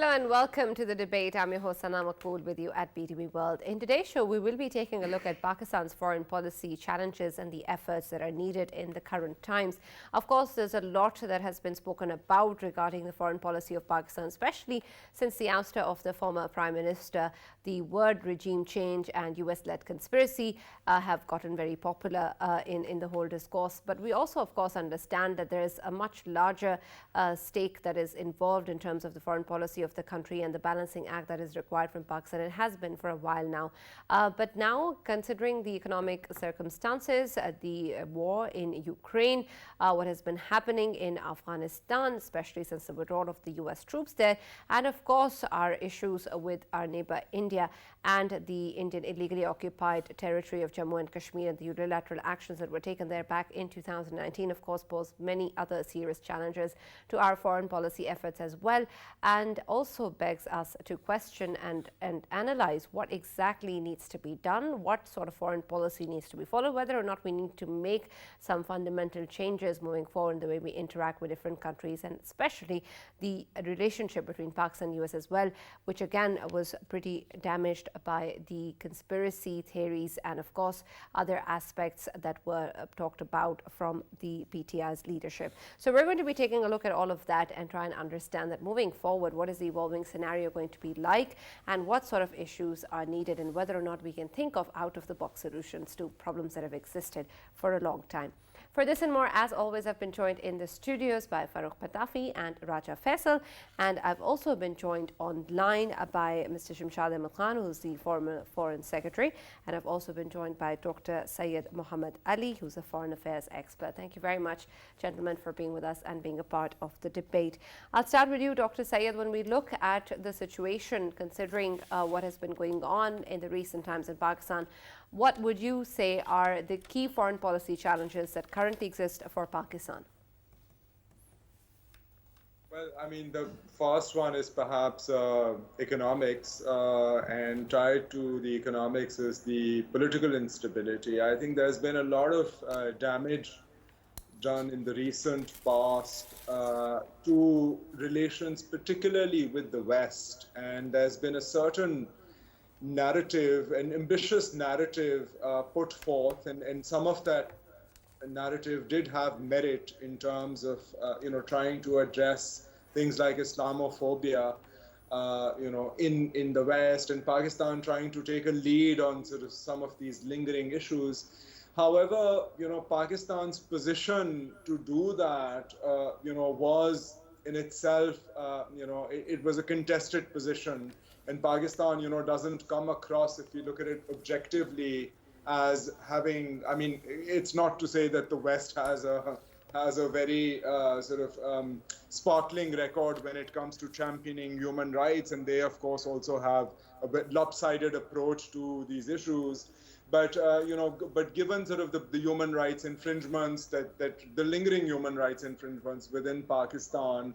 Hello and welcome to the debate. I'm your host Sana Maqbool with you at PTV World. In today's show, we will be taking a look at Pakistan's foreign policy challenges and the efforts that are needed in the current times. Of course, there's a lot that has been spoken about regarding the foreign policy of Pakistan, especially since the ouster of the former Prime Minister. The word regime change and US-led conspiracy have gotten very popular in the whole discourse. But we also, of course, understand that there is a much larger stake that is involved in terms of the foreign policy of the country and the balancing act that is required from Pakistan. It has been for a while now. But now, considering the economic circumstances, the war in Ukraine, what has been happening in Afghanistan, especially since the withdrawal of the US troops there, and of course our issues with our neighbor India and the Indian illegally occupied territory of Jammu and Kashmir and the unilateral actions that were taken there back in 2019, of course, pose many other serious challenges to our foreign policy efforts as well, and also begs us to question and analyze what exactly needs to be done, what sort of foreign policy needs to be followed, whether or not we need to make some fundamental changes moving forward in the way we interact with different countries, and especially the relationship between Pakistan and US as well, which again was pretty damaged by the conspiracy theories and of course other aspects that were talked about from the PTI's leadership. So we're going to be taking a look at all of that and try and understand that moving forward, what is the evolving scenario going to be like and what sort of issues are needed and whether or not we can think of out-of-the-box solutions to problems that have existed for a long time. For this and more, as always, I've been joined in the studios by Farrukh Pitafi and Raja Faisal, and I've also been joined online by Mr. Shamshad Ahmed Khan, who's the former Foreign Secretary, and I've also been joined by Dr. Syed Muhammad Ali, who's a foreign affairs expert. Thank you very much, gentlemen, for being with us and being a part of the debate. I'll start with you, Dr. Syed. When we look at the situation, considering what has been going on in the recent times in Pakistan, what would you say are the key foreign policy challenges that currently exist for Pakistan? Well, I mean, the first one is perhaps economics, and tied to the economics is the political instability. I think there's been a lot of damage done in the recent past to relations, particularly with the West, and there's been a certain narrative, an ambitious narrative put forth, and some of that narrative did have merit in terms of trying to address things like Islamophobia in the West, and Pakistan trying to take a lead on sort of some of these lingering issues. However, Pakistan's position to do that was in itself it was a contested position. And Pakistan, doesn't come across, if you look at it objectively, as having. I mean, it's not to say that the West has a very sparkling record when it comes to championing human rights, and they, of course, also have a lopsided approach to these issues. But but given sort of the human rights infringements, that the lingering human rights infringements within Pakistan,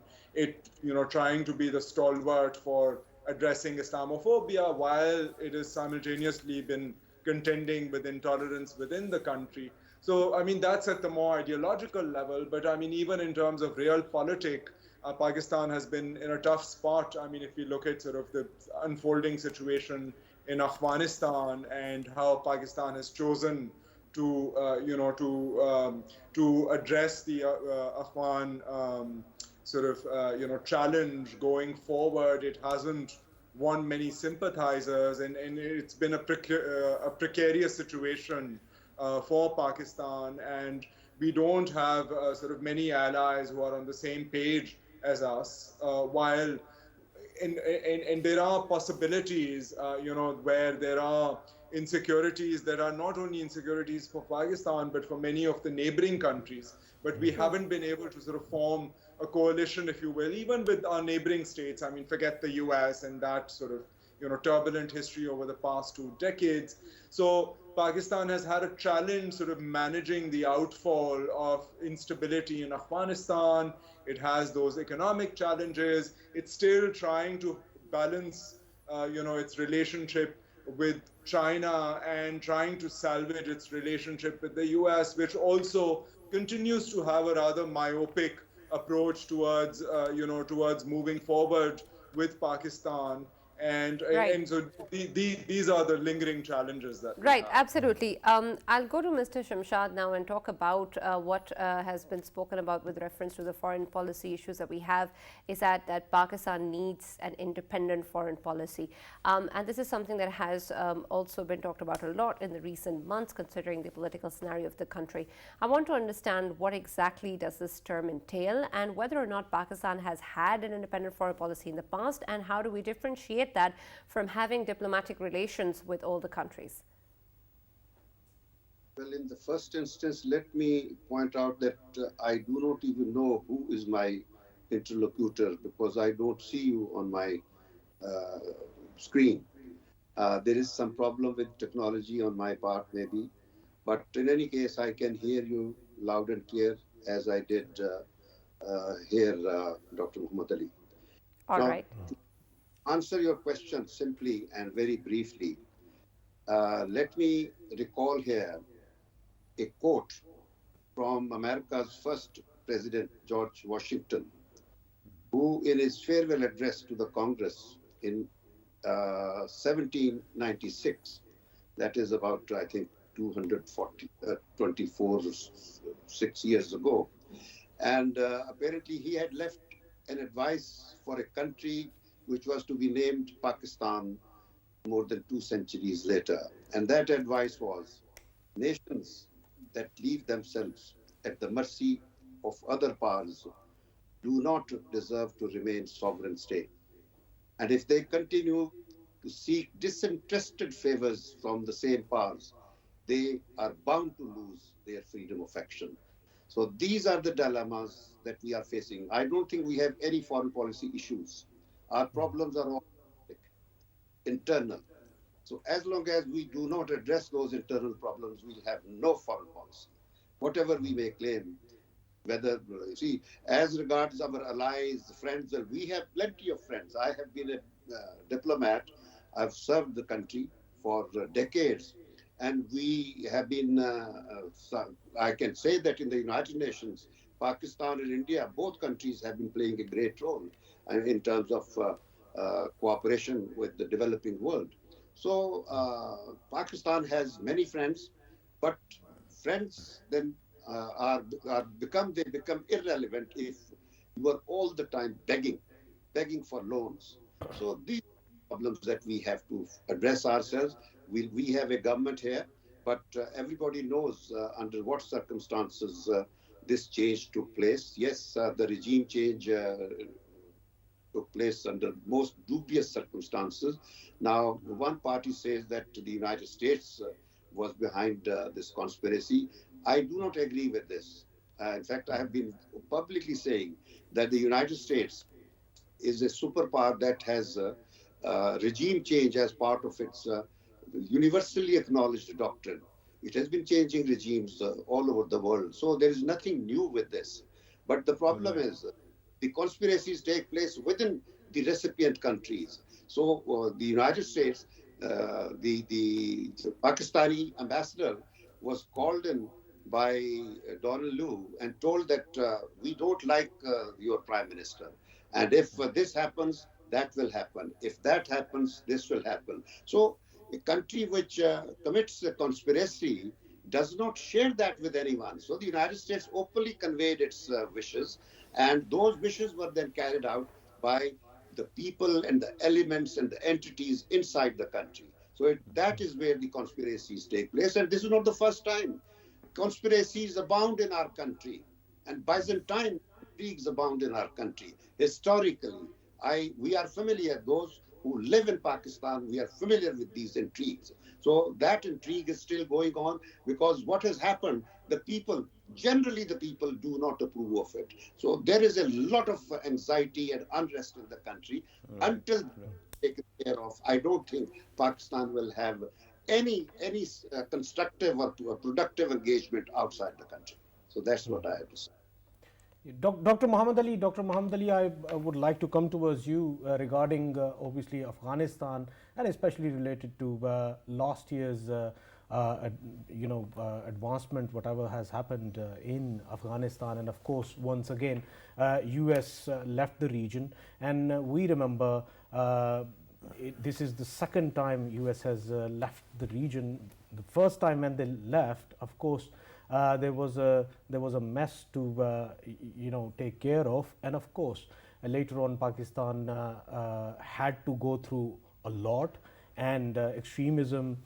trying to be the stalwart for addressing Islamophobia while it has simultaneously been contending with intolerance within the country. So, I mean, that's at the more ideological level, but I mean, even in terms of realpolitik, Pakistan has been in a tough spot. I mean, if you look at sort of the unfolding situation in Afghanistan and how Pakistan has chosen to, to address the Afghan challenge going forward, it hasn't won many sympathizers, and it's been a precarious situation for Pakistan, and we don't have many allies who are on the same page as us, while and there are possibilities, where there are insecurities that are not only insecurities for Pakistan, but for many of the neighboring countries. But we haven't been able to sort of form a coalition, if you will, even with our neighboring states. I mean, forget the US and that sort of, turbulent history over the past 2 decades. So Pakistan has had a challenge sort of managing the outfall of instability in Afghanistan. It has those economic challenges. It's still trying to balance, its relationship with China and trying to salvage its relationship with the US, which also continues to have a rather myopic approach towards, towards moving forward with Pakistan. And, Right. and so these are the lingering challenges that we Right, have. absolutely. I'll go to Mr. Shamshad now and talk about what has been spoken about with reference to the foreign policy issues that we have, is that Pakistan needs an independent foreign policy. And this is something that has also been talked about a lot in the recent months, considering the political scenario of the country. I want to understand what exactly does this term entail, and whether or not Pakistan has had an independent foreign policy in the past, and how do we differentiate that from having diplomatic relations with all the countries? Well, in the first instance, let me point out that I do not even know who is my interlocutor, because I don't see you on my uh, screen. There is some problem with technology on my part, maybe. But in any case, I can hear you loud and clear, as I did hear Dr. Muhammad Ali. All Now, right. to answer your question simply and very briefly, let me recall here a quote from America's first president, George Washington, who, in his farewell address to the Congress in 1796, that is about, I think, 24, 6 years ago. And apparently he had left an advice for a country which was to be named Pakistan more than 2 centuries later. And that advice was, nations that leave themselves at the mercy of other powers do not deserve to remain sovereign states. And if they continue to seek disinterested favors from the same powers, they are bound to lose their freedom of action. So these are the dilemmas that we are facing. I don't think we have any foreign policy issues. Our problems are all internal. So as long as we do not address those internal problems, we'll have no foreign policy. Whatever we may claim, whether, see, as regards our allies, friends, we have plenty of friends. I have been a diplomat. I've served the country for decades. And we have been, I can say that in the United Nations, Pakistan and India, both countries have been playing a great role in terms of cooperation with the developing world. So Pakistan has many friends, but friends then they become irrelevant if you are all the time begging for loans. So these are problems that we have to address ourselves. We have a government here, but everybody knows under what circumstances this change took place. Yes, the regime change took place under most dubious circumstances. Now, one party says that the United States was behind this conspiracy. I do not agree with this. In fact, I have been publicly saying that the United States is a superpower that has regime change as part of its universally acknowledged doctrine. It has been changing regimes all over the world. So there is nothing new with this. But the problem is the conspiracies take place within the recipient countries. So the United States, the Pakistani ambassador was called in by Donald Lu and told that we don't like your prime minister. And if this happens, that will happen. If that happens, this will happen. So a country which commits a conspiracy does not share that with anyone. So the United States openly conveyed its wishes, and those wishes were then carried out by the people and the elements and the entities inside the country. So that is where the conspiracies take place. And this is not the first time. Conspiracies abound in our country, and Byzantine intrigues abound in our country. Historically, we are familiar, those who live in Pakistan, we are familiar with these intrigues. So that intrigue is still going on, because what has happened, generally the people do not approve of it. So there is a lot of anxiety and unrest in the country. Until taken care of, I don't think Pakistan will have any constructive or productive engagement outside the country. So that's what I have to say. Dr. Muhammad Ali, I would like to come towards you regarding obviously Afghanistan, and especially related to last year's advancement, whatever has happened in Afghanistan. And of course, once again, US left the region. And we remember this is the second time US has left the region. The first time when they left, of course, there was a mess to take care of, and of course later on Pakistan had to go through a lot, and extremism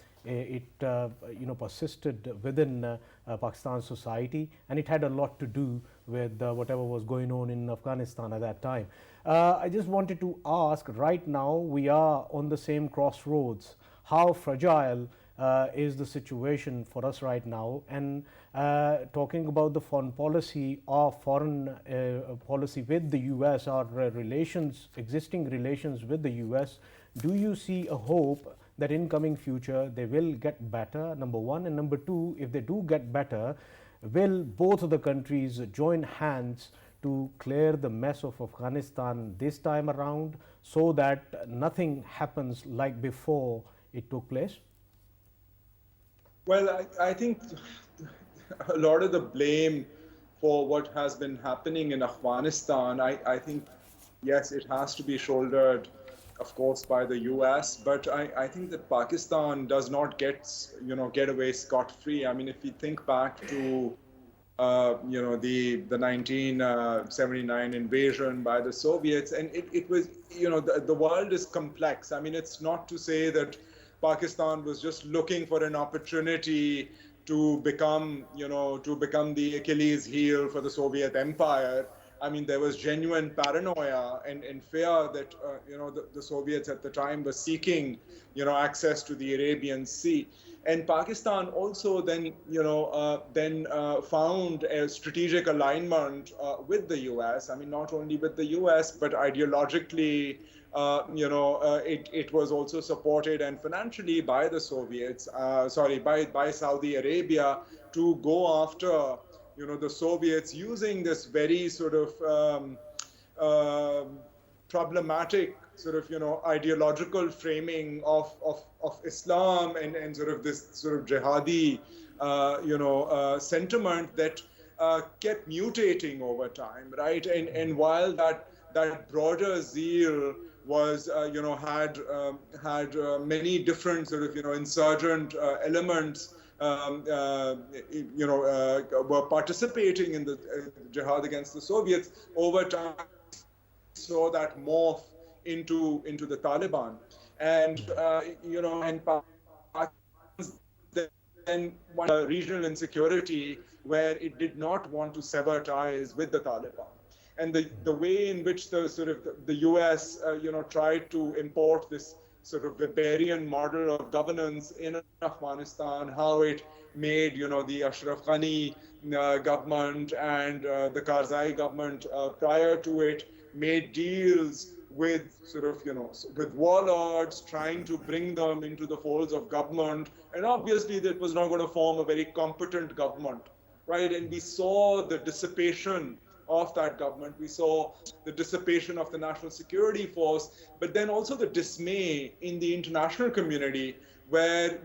persisted within Pakistan society, and it had a lot to do with whatever was going on in Afghanistan at that time. I just wanted to ask, right now we are on the same crossroads. How fragile is the situation for us right now? And talking about the foreign policy or foreign policy with the US, or existing relations with the US, do you see a hope that in coming future they will get better, number one? And number two, if they do get better, will both of the countries join hands to clear the mess of Afghanistan this time around, so that nothing happens like before it took place? Well, I think a lot of the blame for what has been happening in Afghanistan, I think, yes, it has to be shouldered, of course, by the US, but I think that Pakistan does not get away scot-free. I mean, if we think back to the 1979 invasion by the Soviets, and it was, the world is complex. I mean, it's not to say that Pakistan was just looking for an opportunity to become the Achilles heel for the Soviet Empire. I mean, there was genuine paranoia and fear that the Soviets at the time were seeking access to the Arabian Sea. And Pakistan also then found a strategic alignment with the US. I mean, not only with the US, but ideologically, it was also supported, and financially, by the Soviets. By Saudi Arabia, to go after the Soviets, using this very sort of problematic sort of ideological framing of Islam, and sort of this sort of jihadi sentiment that kept mutating over time, right? And while that broader zeal was had many different sort of insurgent elements were participating in the jihad against the Soviets, over time saw that morph into the Taliban, and and then one regional insecurity where it did not want to sever ties with the Taliban. And the way in which the US tried to import this sort of barbarian model of governance in Afghanistan, how it made the Ashraf Ghani government and the Karzai government prior to it made deals with with warlords, trying to bring them into the folds of government, and obviously that was not going to form a very competent government, right? And we saw the dissipation of that government. We saw the dissipation of the National Security Force, but then also the dismay in the international community, where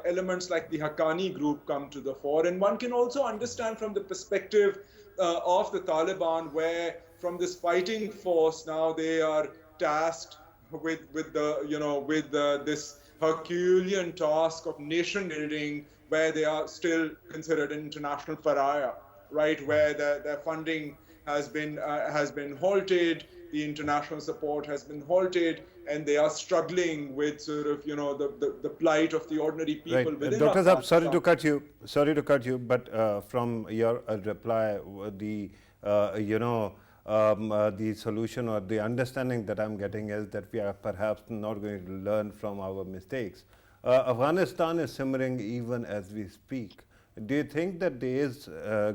elements like the Haqqani group come to the fore. And one can also understand from the perspective of the Taliban, where from this fighting force now they are tasked with this Herculean task of nation building, where they are still considered an international pariah, right? Where their funding has been halted, the international support has been halted, and they are struggling with sort of the plight of the ordinary people. Right. Within Dr. Saab, Afghanistan. sorry to cut you, but from your reply, the solution or the understanding that I'm getting is that we are perhaps not going to learn from our mistakes. Afghanistan is simmering even as we speak. Do you think that there is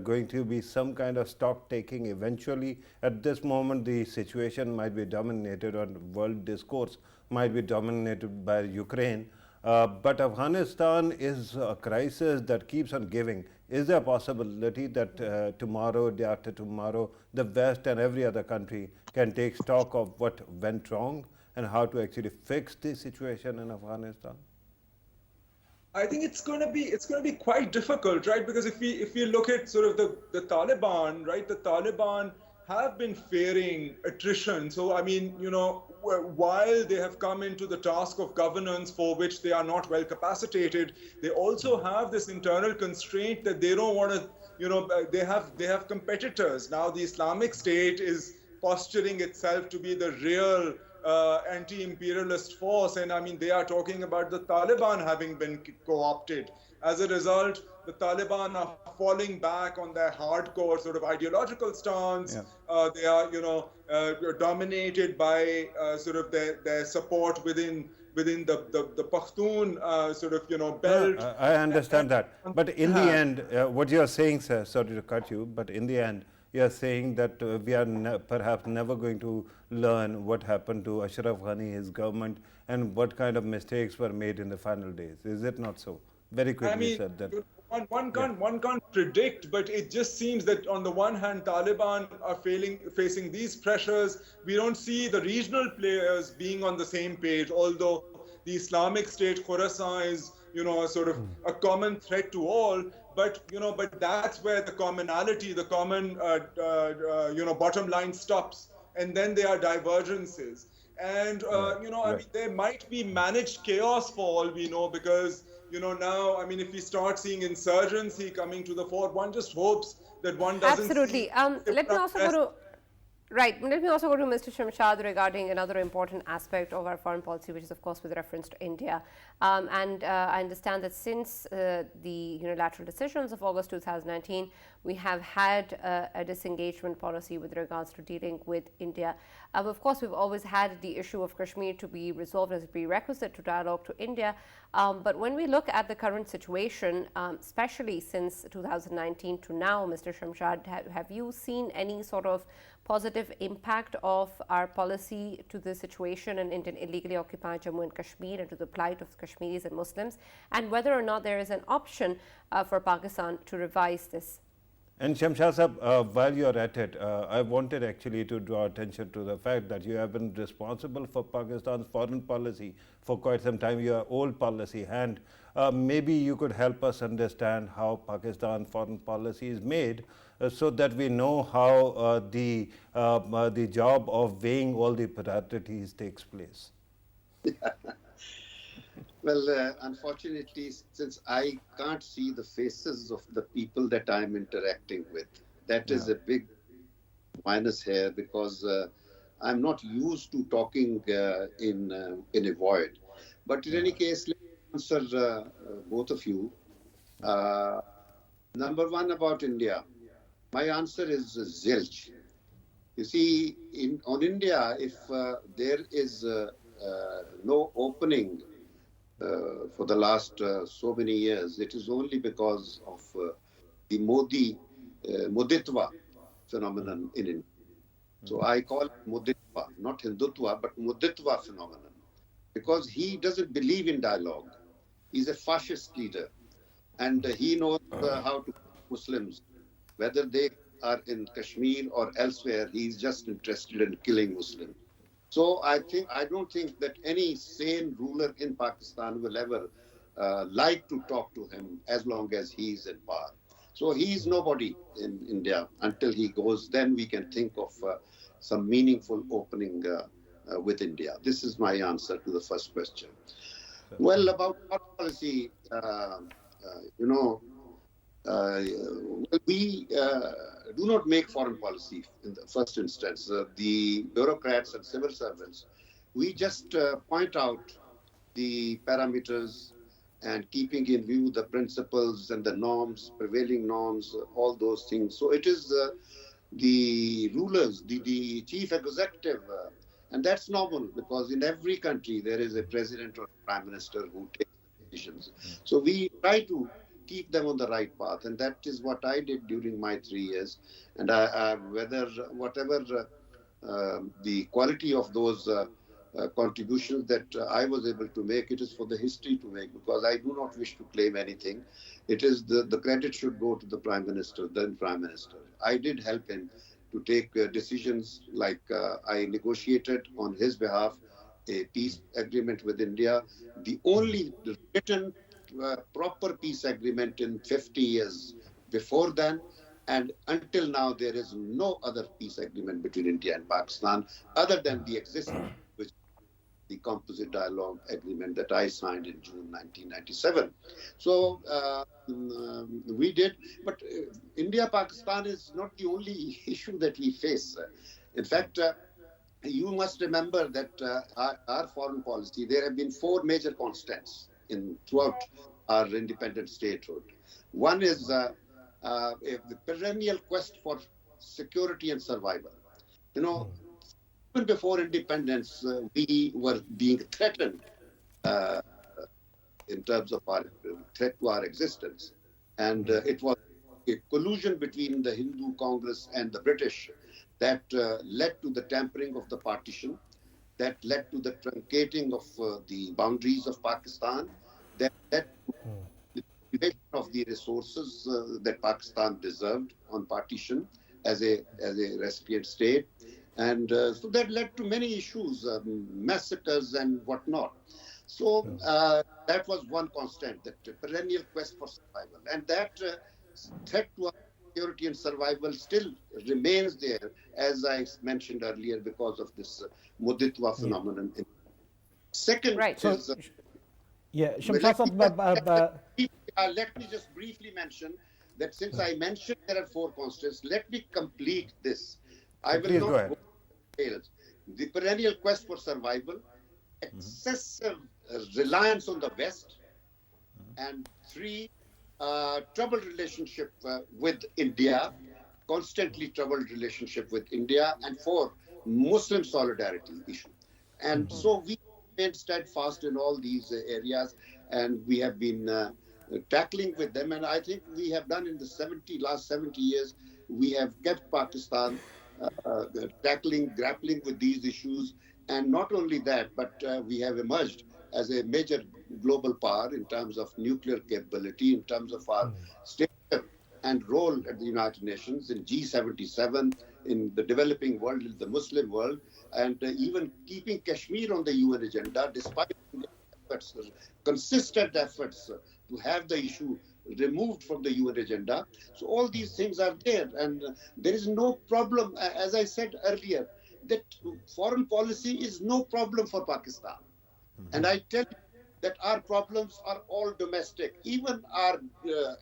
going to be some kind of stock taking eventually? At this moment, the situation might be dominated, or world discourse might be dominated by Ukraine. But Afghanistan is a crisis that keeps on giving. Is there a possibility that tomorrow, day after tomorrow, the West and every other country can take stock of what went wrong and how to actually fix the situation in Afghanistan? I think it's going to be quite difficult, right? Because if we look at sort of the Taliban, right? The Taliban have been fearing attrition. So I mean, while they have come into the task of governance for which they are not well capacitated, they also have this internal constraint that they don't want to, they have competitors. Now the Islamic State is posturing itself to be the real anti-imperialist force, and I mean they are talking about the Taliban having been co-opted. As a result, the Taliban are falling back on their hardcore sort of ideological stance. Yeah. They are, dominated by sort of their support within the Pashtun sort of, belt. I understand that. On But the in the other hand, end, what you are saying, sir, sorry to cut you, but in the end, you are saying that we are perhaps never going to learn what happened to Ashraf Ghani, his government, and what kind of mistakes were made in the final days. Is it not so? Very I quickly mean, said that. one can't predict, but it just seems that on the one hand, Taliban are facing these pressures. We don't see the regional players being on the same page, although the Islamic State, Khorasan is, sort of a common threat to all. But that's where the commonality, the common, bottom line stops, and then there are divergences. And I mean, there might be managed chaos for all we know, because now, I mean, if we start seeing insurgency coming to the fore, one just hopes that one doesn't see. Absolutely. Let me also go to Right. Let me also go to Mr. Shamshad regarding another important aspect of our foreign policy, which is, of course, with reference to India. I understand that since the unilateral decisions of August 2019, we have had a disengagement policy with regards to dealing with India. Of course, we've always had the issue of Kashmir to be resolved as a prerequisite to dialogue to India. But when we look at the current situation, especially since 2019 to now, Mr. Shamshad, have you seen any sort of positive impact of our policy to the situation in Indian illegally occupied Jammu and Kashmir and to the plight of Kashmiris and Muslims, and whether or not there is an option for Pakistan to revise this? And Shamshad Sahab, while you are at it, I wanted actually to draw attention to the fact that you have been responsible for Pakistan's foreign policy for quite some time, your old policy, and maybe you could help us understand how Pakistan foreign policy is made, so that we know how the job of weighing all the priorities takes place. Well, unfortunately, since I can't see the faces of the people that I'm interacting with, that is a big minus here, because I'm not used to talking in a void. But in any case, let me answer both of you. Number one, about India. My answer is zilch. You see, on India, if there is no opening for the last so many years, it is only because of the Moditwa phenomenon in India. So I call it Moditwa, not Hindutva, but Moditwa phenomenon, because he doesn't believe in dialogue. He's a fascist leader, and he knows how to Muslims, whether they are in Kashmir or elsewhere. He's just interested in killing Muslims. So I don't think that any sane ruler in Pakistan will ever like to talk to him as long as he's in power. So he's nobody in India until he goes. Then we can think of some meaningful opening with India. This is my answer to the first question. Well, about foreign policy, we do not make foreign policy in the first instance. The bureaucrats and civil servants, we just point out the parameters and keeping in view the principles and the norms, prevailing norms, all those things. So it is the rulers, the chief executive, and that's normal, because in every country there is a president or prime minister who takes decisions. So we try to keep them on the right path, and that is what I did during my 3 years. And whatever the quality of those contributions that I was able to make, it is for the history to make, because I do not wish to claim anything. It is the credit should go to the prime minister, then prime minister. I did help him to take decisions, like I negotiated on his behalf a peace agreement with India, the only written proper peace agreement in 50 years before then. And until now, there is no other peace agreement between India and Pakistan other than the existing, which the composite dialogue agreement that I signed in June 1997. So we did, but India-Pakistan is not the only issue that we face. In fact, you must remember that our foreign policy, there have been four major constants throughout our independent statehood. One is the perennial quest for security and survival. You know, even before independence, we were being threatened in terms of our threat to our existence. And it was a collusion between the Hindu Congress and the British that led to the tampering of the partition, that led to the truncating of the boundaries of Pakistan, that led to the privation of the resources that Pakistan deserved on partition as a recipient state. And so that led to many issues, massacres and whatnot. So that was one constant, that perennial quest for survival. And that threat to our security and survival still remains there, as I mentioned earlier, because of this Muditwa phenomenon. Second is... let me just briefly mention that since I mentioned there are four constants, let me complete this. I will not go into details. The perennial quest for survival, excessive reliance on the West, and three, troubled relationship with India, constantly troubled relationship with India, and four, Muslim solidarity issue. And so we remain steadfast in all these areas, and we have been tackling with them. And I think we have done in the last 70 years, we have kept Pakistan grappling with these issues. And not only that, but we have emerged as a major global power in terms of nuclear capability, in terms of our stature and role at the United Nations, in G77, in the developing world, in the Muslim world, and even keeping Kashmir on the UN agenda, despite efforts, consistent efforts to have the issue removed from the UN agenda. So all these things are there, and there is no problem, as I said earlier, that foreign policy is no problem for Pakistan. And I tell you that our problems are all domestic. Even our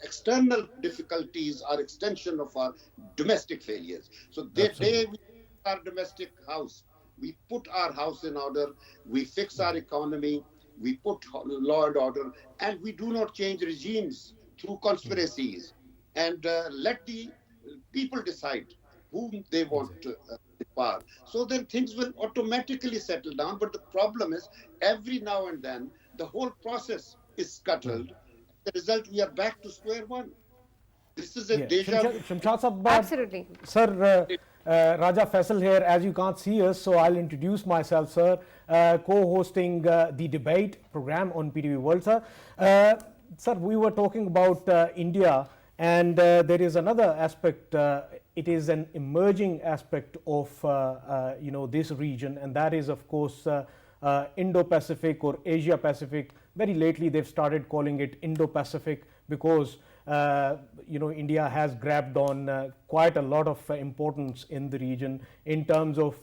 external difficulties are extension of our domestic failures. So the day we fix our domestic house, we put our house in order, we fix our economy, we put law and order, and we do not change regimes through conspiracies. And let the people decide whom they want to power. So then things will automatically settle down. But the problem is, every now and then, the whole process is scuttled. As a result, we are back to square one. This is a deja vu. Absolutely. Sir, Raja Faisal here. As you can't see us, so I'll introduce myself, sir. Co-hosting the debate program on PTV World, sir. Sir, we were talking about India, and there is another aspect. It is an emerging aspect of this region, and that is, of course, Indo-Pacific or Asia-Pacific. Very lately, they've started calling it Indo-Pacific because India has grabbed on quite a lot of importance in the region in terms of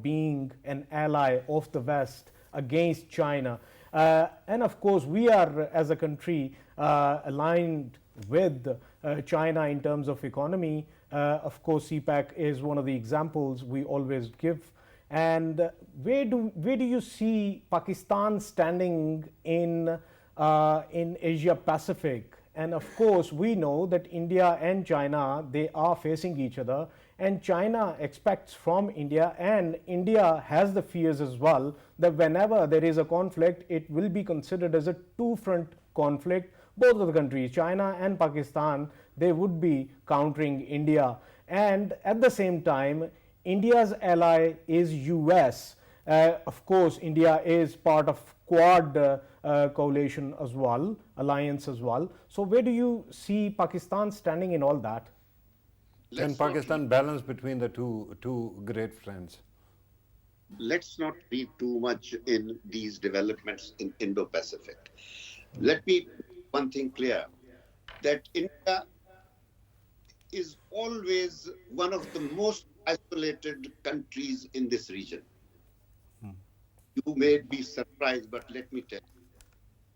being an ally of the West against China. And of course, we are, as a country, aligned with China in terms of economy. Of course, CPAC is one of the examples we always give. And where do you see Pakistan standing in Asia Pacific? And of course, we know that India and China, they are facing each other, and China expects from India, and India has the fears as well, that whenever there is a conflict, it will be considered as a two-front conflict. Both of the countries, China and Pakistan, they would be countering India. And at the same time, India's ally is US. Of course, India is part of Quad coalition as well, alliance as well. So where do you see Pakistan standing in all that? Can Pakistan balance between the two great friends? Let's not read too much in these developments in Indo-Pacific. Let me one thing clear, that India is always one of the most isolated countries in this region. You may be surprised, but let me tell you,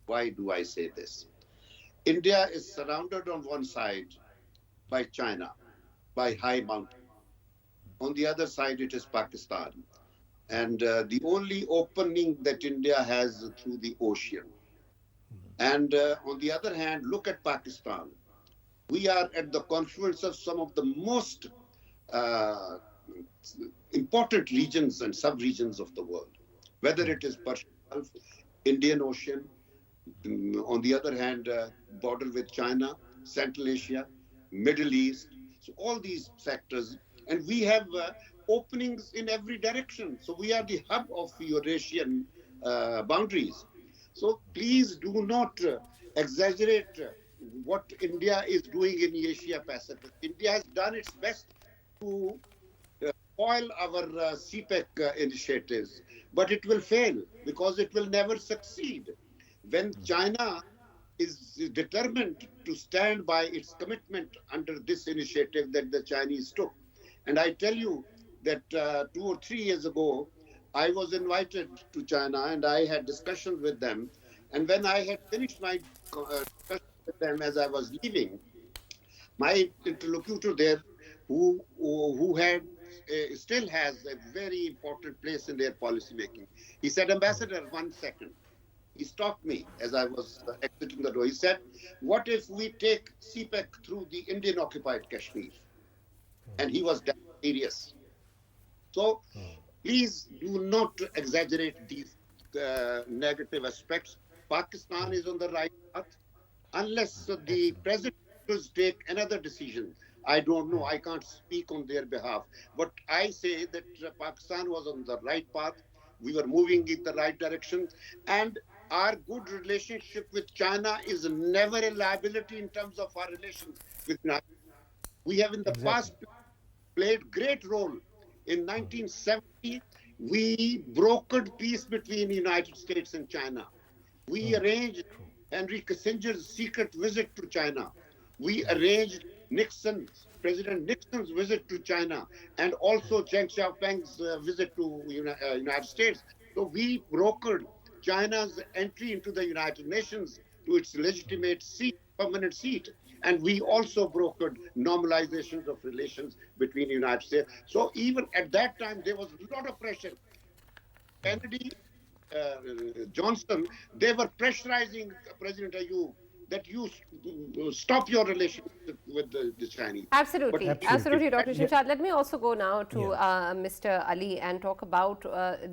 why do I say this? India is surrounded on one side by China, by high mountains. On the other side, it is Pakistan. And the only opening that India has through the ocean. And on the other hand, look at Pakistan. We are at the confluence of some of the most important regions and sub-regions of the world, whether it is Persian Gulf, Indian Ocean, on the other hand, border with China, Central Asia, Middle East, so all these sectors. And we have openings in every direction. So we are the hub of Eurasian boundaries. So please do not exaggerate what India is doing in Asia Pacific. India has done its best to foil our CPEC initiatives, but it will fail because it will never succeed. When China is determined to stand by its commitment under this initiative that the Chinese took. And I tell you that 2 or 3 years ago, I was invited to China and I had discussions with them. And when I had finished my discussion with them as I was leaving, my interlocutor there, who had still has a very important place in their policy making, he said, "Ambassador, 1 second." He stopped me as I was exiting the door. He said, "What if we take CPEC through the Indian occupied Kashmir?" And he was serious. So please do not exaggerate these negative aspects. Pakistan is on the right path. Unless the president will take another decision, I don't know. I can't speak on their behalf. But I say that Pakistan was on the right path. We were moving in the right direction. And our good relationship with China is never a liability in terms of our relations with China. We have in the past played great role. In 1970, we brokered peace between the United States and China. We arranged Henry Kissinger's secret visit to China. We arranged President Nixon's visit to China, and also Deng Xiaoping's visit to United States. So we brokered China's entry into the United Nations to its legitimate seat, permanent seat. And we also brokered normalizations of relations between the United States. So even at that time, there was a lot of pressure. Kennedy, Johnson, they were pressurizing President Ayub that you stop your relationship with the Chinese. Absolutely, absolutely, Dr. Shamshad. Let me also go now to Mr. Ali and talk about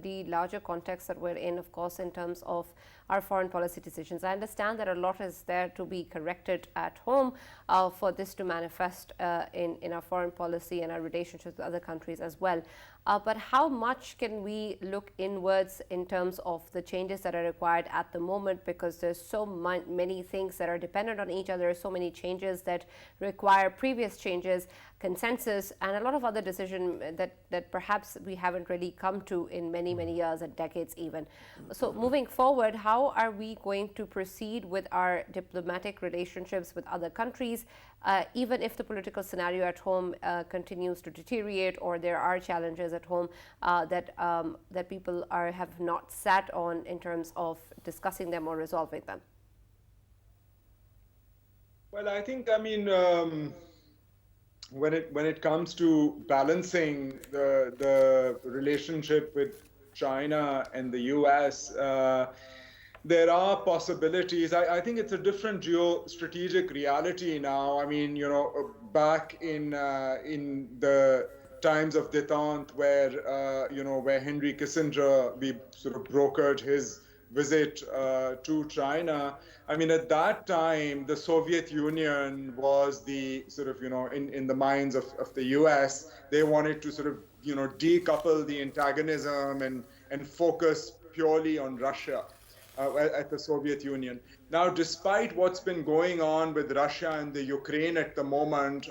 the larger context that we're in, of course, in terms of our foreign policy decisions. I understand that a lot is there to be corrected at home for this to manifest in our foreign policy and our relationships with other countries as well. But how much can we look inwards in terms of the changes that are required at the moment, because there's so many things that are dependent on each other, so many changes that require previous changes, consensus, and a lot of other decisions that perhaps we haven't really come to in many years and decades even. So moving forward, how are we going to proceed with our diplomatic relationships with other countries, even if the political scenario at home continues to deteriorate, or there are challenges at home that people have not sat on in terms of discussing them or resolving them? Well, I think, when it comes to balancing the relationship with China and the US, there are possibilities. I think it's a different geostrategic reality now. Back in the times of détente, where Henry Kissinger, we sort of brokered his visit to China. At that time, the Soviet Union was the sort of, in the minds of the US, they wanted to sort of, decouple the antagonism and focus purely on Russia at the Soviet Union. Now, despite what's been going on with Russia and the Ukraine at the moment,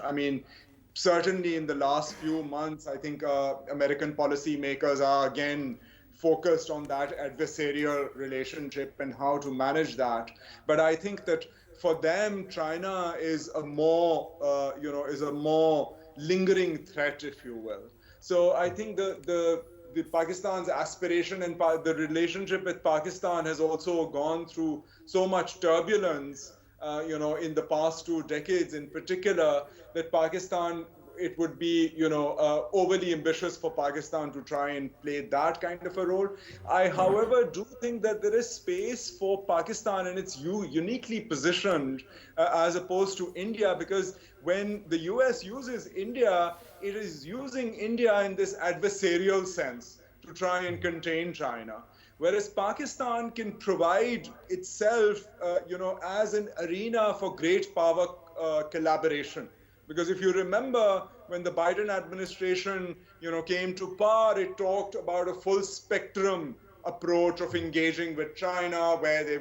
certainly in the last few months, I think American policymakers are again focused on that adversarial relationship and how to manage that. But I think that for them, China is a more, is a more lingering threat, if you will. So I think the Pakistan's aspiration and the relationship with Pakistan has also gone through so much turbulence, in the past 2 decades in particular, that Pakistan, it would be, overly ambitious for Pakistan to try and play that kind of a role. I, however, do think that there is space for Pakistan, and it's uniquely positioned as opposed to India, because when the US uses India, it is using India in this adversarial sense to try and contain China. Whereas Pakistan can provide itself, as an arena for great power collaboration. Because if you remember, when the Biden administration, came to power, it talked about a full spectrum approach of engaging with China, where they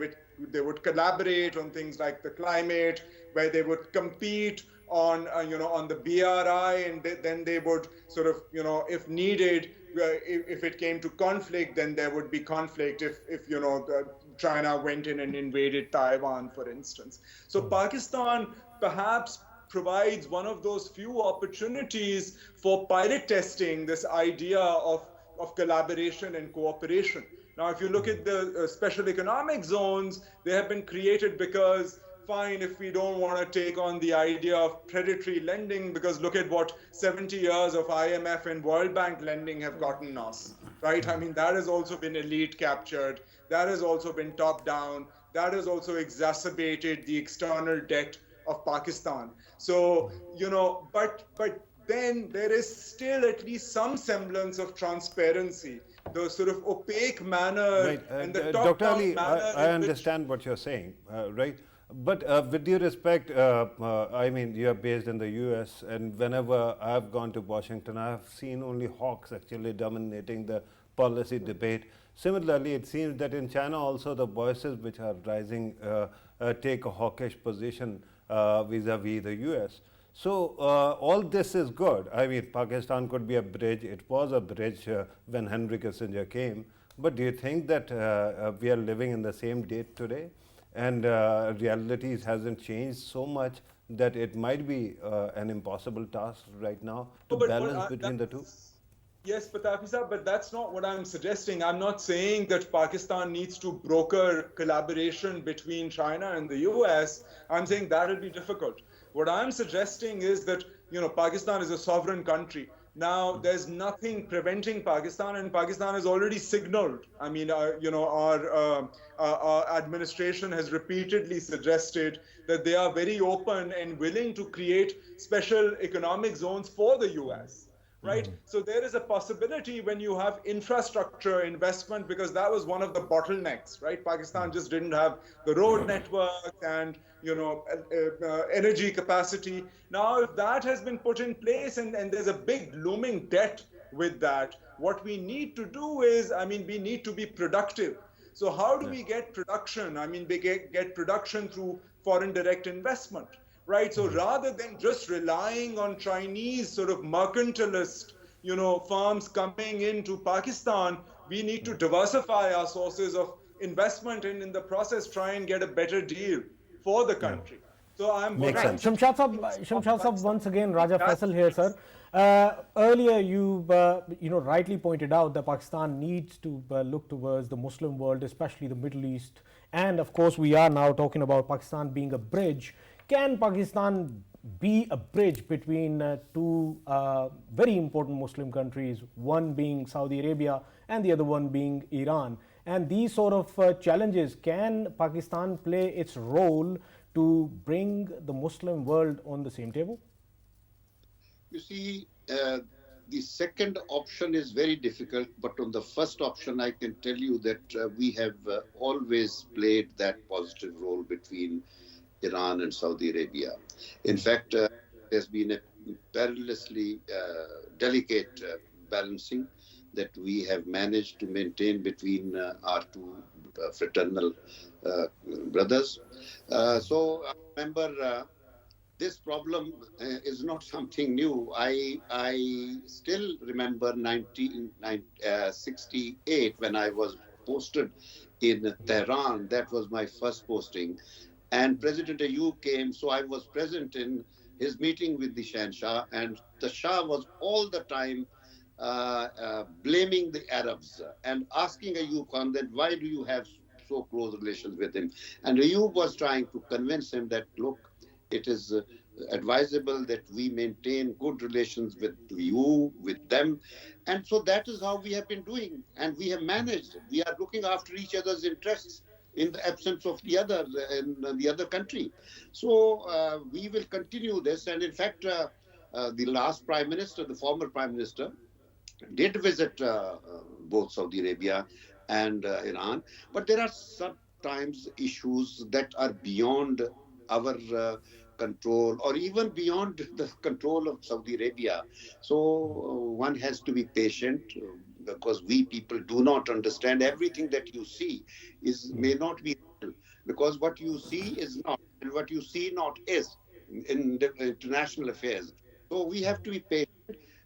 would collaborate on things like the climate, where they would compete on, on the BRI, and then they would sort of, if needed, if it came to conflict, then there would be conflict if China went in and invaded Taiwan, for instance. So Pakistan perhaps provides one of those few opportunities for pilot testing this idea of collaboration and cooperation. Now, if you look at the special economic zones, they have been created because, fine, if we don't want to take on the idea of predatory lending, because look at what 70 years of IMF and World Bank lending have gotten us, right? I mean, that has also been elite captured. That has also been top down. That has also exacerbated the external debt of Pakistan. So, but then there is still at least some semblance of transparency, the sort of opaque manner, Right. and the Dr. top-down Ali, manner I in understand what you're saying, right? But with due respect, I mean, you're based in the US, and whenever I've gone to Washington, I've seen only hawks actually dominating the policy debate. Similarly, it seems that in China also the voices which are rising take a hawkish position vis-a-vis the US. So all this is good. I mean, Pakistan could be a bridge. It was a bridge when Henry Kissinger came. But do you think that we are living in the same date today, and realities hasn't changed so much that it might be an impossible task right now to balance between the two? Yes, Pitafi sir, but that's not what I'm suggesting. I'm not saying that Pakistan needs to broker collaboration between China and the US. I'm saying that will be difficult. What I'm suggesting is that, Pakistan is a sovereign country. Now, there's nothing preventing Pakistan, and Pakistan has already signaled. I mean, our administration has repeatedly suggested that they are very open and willing to create special economic zones for the US. Right? So there is a possibility when you have infrastructure investment, because that was one of the bottlenecks, right? Pakistan just didn't have the road network and, energy capacity. Now, if that has been put in place and there's a big looming debt with that, what we need to do is, we need to be productive. So how do we get production? We get production through foreign direct investment. Right, so rather than just relying on Chinese sort of mercantilist, firms coming into Pakistan, we need to diversify our sources of investment and in the process try and get a better deal for the country. So I'm Makes sense. Shamshad Sahab, once again, Raja Faisal here, sir. Earlier, you rightly pointed out that Pakistan needs to look towards the Muslim world, especially the Middle East, and of course, we are now talking about Pakistan being a bridge. Can Pakistan be a bridge between two very important Muslim countries, one being Saudi Arabia and the other one being Iran? And these sort of challenges, can Pakistan play its role to bring the Muslim world on the same table? You see, the second option is very difficult, but on the first option, I can tell you that we have always played that positive role between Iran and Saudi Arabia. In fact, there's been a perilously delicate balancing that we have managed to maintain between our two fraternal brothers. So I remember this problem is not something new. I still remember 1968 when I was posted in Tehran. That was my first posting. And President Ayub came, so I was present in his meeting with the Shah, and the Shah was all the time blaming the Arabs and asking Ayub Khan that why do you have so close relations with him? And Ayub was trying to convince him that, look, it is advisable that we maintain good relations with you, with them. And so that is how we have been doing. And we have managed. We are looking after each other's interests in the absence of the other, in the other country. So we will continue this. And in fact, the last prime minister, the former prime minister, did visit both Saudi Arabia and Iran, but there are sometimes issues that are beyond our control or even beyond the control of Saudi Arabia. So one has to be patient because we people do not understand everything that you see may not be real, because what you see is not and what you see not is in the international affairs. So we have to be patient.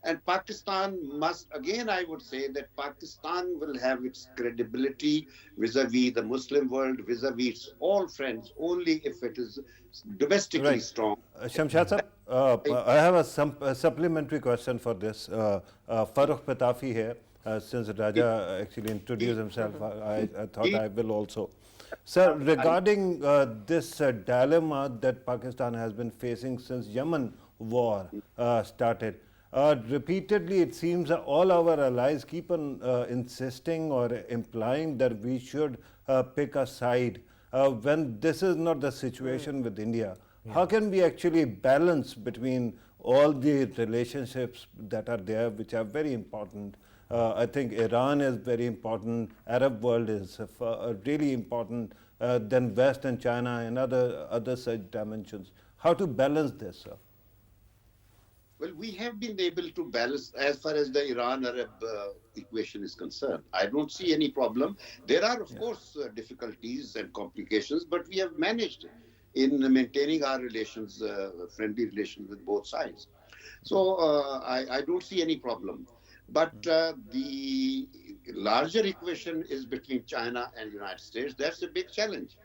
And Pakistan must, again, I would say that Pakistan will have its credibility vis-a-vis the Muslim world, vis-a-vis its all friends, only if it is domestically strong. Shamshad sir, I have a supplementary question for this. Farrukh Pitafi here, since Raja actually introduced himself, I thought I will also. Sir, regarding this dilemma that Pakistan has been facing since Yemen war started, repeatedly, it seems that all our allies keep on insisting or implying that we should pick a side when this is not the situation with India. How can we actually balance between all the relationships that are there, which are very important? I think Iran is very important, Arab world is really important, then West and China and other such dimensions. How to balance this, sir? Well, we have been able to balance as far as the Iran-Arab equation is concerned. I don't see any problem. There are, of course, difficulties and complications, but we have managed in maintaining our relations, friendly relations with both sides. So I don't see any problem. But the larger equation is between China and the United States. That's a big challenge.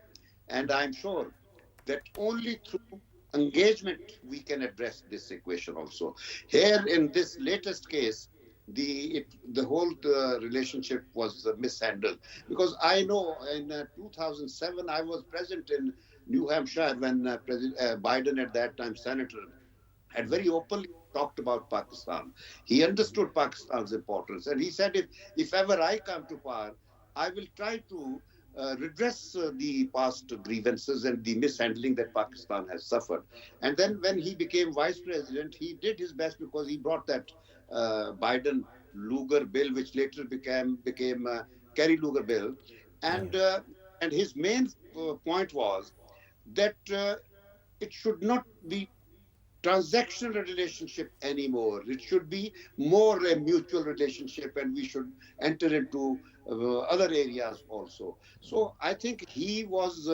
And I'm sure that only through engagement we can address this equation also. Here in this latest case, the whole relationship was mishandled, because I know in 2007 I was present in New Hampshire when President Biden, at that time senator, had very openly talked about Pakistan. He understood Pakistan's importance, and he said, if ever I come to power, I will try to redress the past grievances and the mishandling that Pakistan has suffered. And then when he became vice president, he did his best, because he brought that Biden-Lugar bill, which later became Kerry-Lugar bill. And his main point was that it should not be transactional relationship anymore. It should be more a mutual relationship, and we should enter into other areas also. So I think he was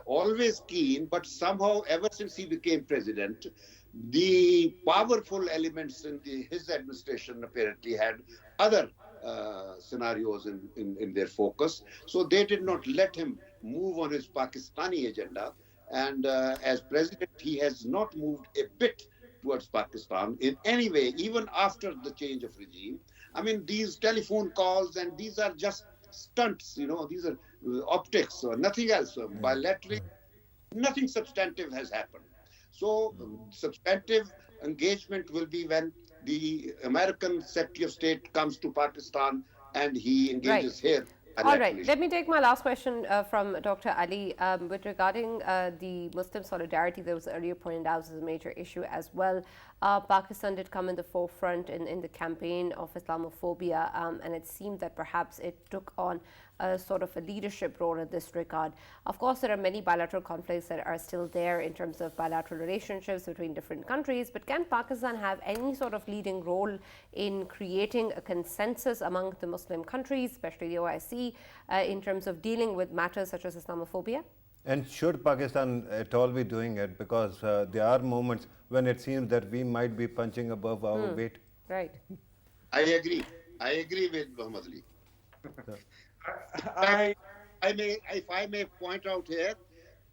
always keen, but somehow ever since he became president, the powerful elements in his administration apparently had other scenarios in their focus. So they did not let him move on his Pakistani agenda. And as president, he has not moved a bit towards Pakistan in any way, even after the change of regime. I mean, these telephone calls, and these are just stunts, these are optics or nothing else. Bilaterally, nothing substantive has happened. So substantive engagement will be when the American Secretary of State comes to Pakistan and he engages here. All right, let me take my last question from Dr. Ali. With regarding the Muslim solidarity that was earlier pointed out as a major issue as well. Pakistan did come in the forefront in the campaign of Islamophobia, and it seemed that perhaps it took on a sort of a leadership role in this regard. Of course, there are many bilateral conflicts that are still there in terms of bilateral relationships between different countries, but can Pakistan have any sort of leading role in creating a consensus among the Muslim countries, especially the OIC, in terms of dealing with matters such as Islamophobia? And should Pakistan at all be doing it? Because there are moments when it seems that we might be punching above our weight. Right. I agree with Muhammad Ali. If I may point out here,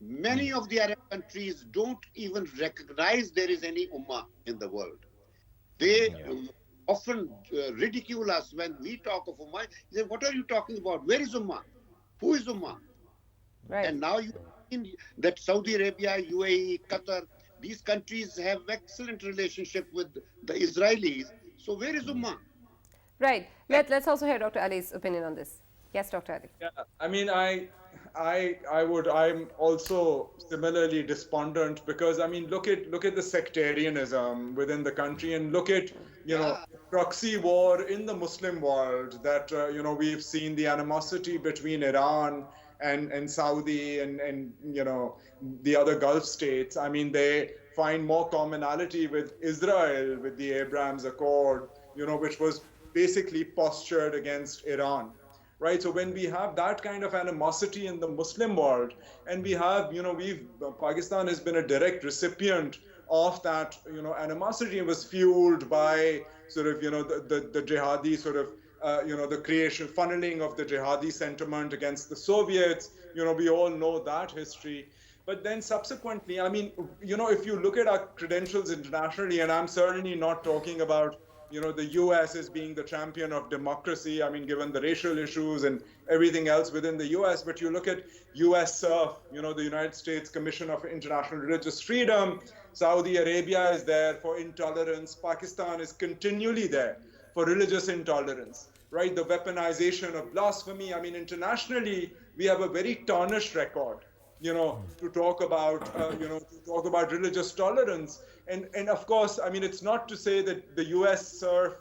Many of the Arab countries don't even recognize there is any ummah in the world. They often ridicule us when we talk of ummah. They say, what are you talking about? Where is ummah? Who is ummah? Right. And now you see that Saudi Arabia, UAE, Qatar, these countries have excellent relationship with the Israelis. So where is ummah? Right. Let's also hear Dr. Ali's opinion on this. Yes, Dr. Ali. Yeah, I mean, I'm also similarly despondent because I mean, look at the sectarianism within the country, and look at proxy war in the Muslim world. That we've seen the animosity between Iran and Saudi and the other Gulf states. I mean, they find more commonality with Israel with the Abraham Accord, which was basically postured against Iran. Right, so when we have that kind of animosity in the Muslim world, and we have, Pakistan has been a direct recipient of that, animosity. It was fueled by sort of, the jihadi sort of, the creation, funneling of the jihadi sentiment against the Soviets. We all know that history. But then subsequently, I mean, if you look at our credentials internationally, and I'm certainly not talking about the US as being the champion of democracy, I mean, given the racial issues and everything else within the US, but you look at US SURF, the United States Commission of International Religious Freedom, Saudi Arabia is there for intolerance, Pakistan is continually there for religious intolerance, right? The weaponization of blasphemy, I mean, internationally, we have a very tarnished record, to talk about religious tolerance. And of course, I mean, it's not to say that the US SURF,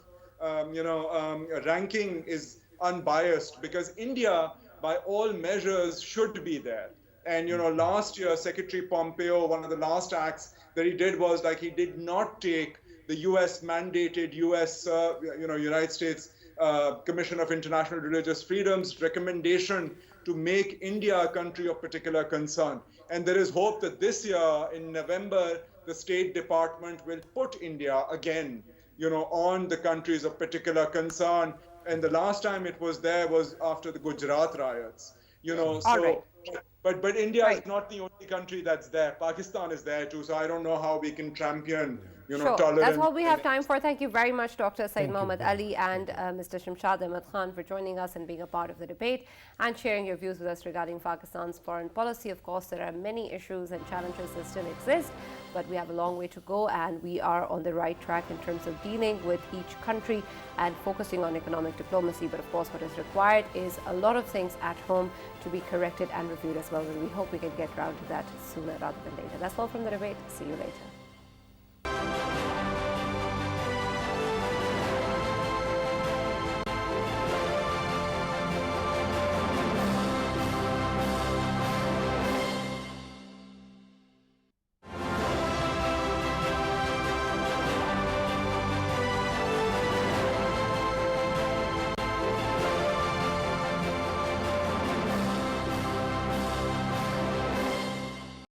ranking is unbiased, because India, by all measures, should be there. And, last year, Secretary Pompeo, one of the last acts that he did was like he did not take the US mandated United States Commission of International Religious Freedoms recommendation to make India a country of particular concern. And there is hope that this year, in November, the State Department will put India again, on the countries of particular concern. And the last time it was there was after the Gujarat riots, But India is not the only country that's there. Pakistan is there too. So I don't know how we can champion, tolerance. That's all we have time for. Thank you very much, Dr. Said Mohammad Ali and Mr. Shamshad Ahmad Khan, for joining us and being a part of the debate and sharing your views with us regarding Pakistan's foreign policy. Of course, there are many issues and challenges that still exist, but we have a long way to go, and we are on the right track in terms of dealing with each country and focusing on economic diplomacy. But of course, what is required is a lot of things at home to be corrected and reviewed as well, and we hope we can get around to that sooner rather than later. That's all from the debate. See you later.